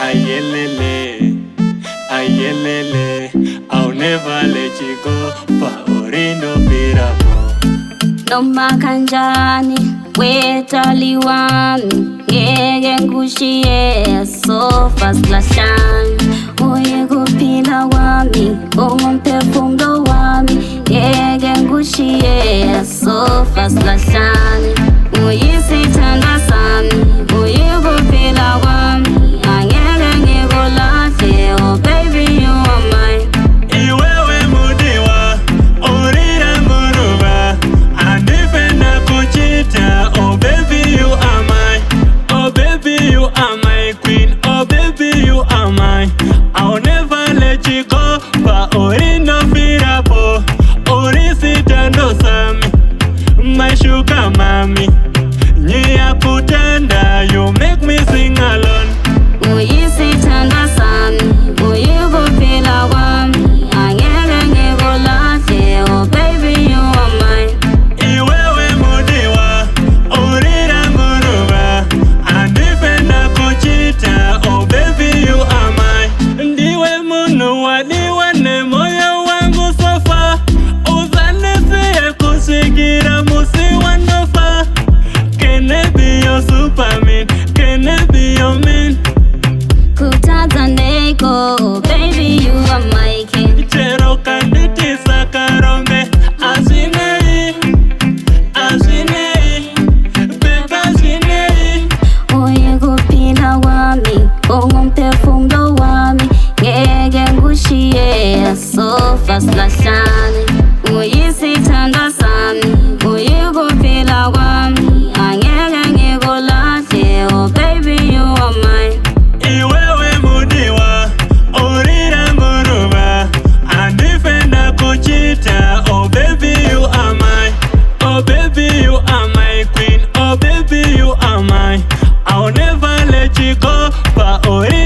ayelele, ayelele. I'll never let you go, Paulino Birabo. Noma kanjani wetali wami ngeke ngikushiye sofa silahlani uye kuphila wami ungumphefumulo wami ngeke ngikushiye sofa silahlani uyisithanda sami uye kuphila kwami angeke ngikulahle oh baby you are mine. Iwewe mudiwa orira muruba andifena kuchita oh baby you are mine. Oh baby you are my queen. Oh baby you are mine. I'll never let you go. Paulino Birabo urisitando sami my sugar mommy. Nyia kutenda you make me sing alone. Uyisithanda sami uye kuphila kwami angeke ngikulahle oh baby you are mine. Iwewe mudiwa orira muruba andifena kuchita oh baby you are mine. Ndiwe munu wadiwane moyo wangu sofa uzanifia kusigira musi wanofa. Can I be your superman? Can I be your man? Kutazaneko oh baby you are my king. Chero kanditi sakarome asinei, asinei, beba asinei. Uye kuphila wami ungumphefumulo wami ngeke ngikushiye sofa silahlani uyisithanda sami uye kuphila kwami angeke ngikulahle oh baby you are mine. Iwewe mudiwa orira muruba andifenda kuchita oh baby you are mine. Oh baby you are my queen. Oh baby you are mine. I'll never let you go, Paulino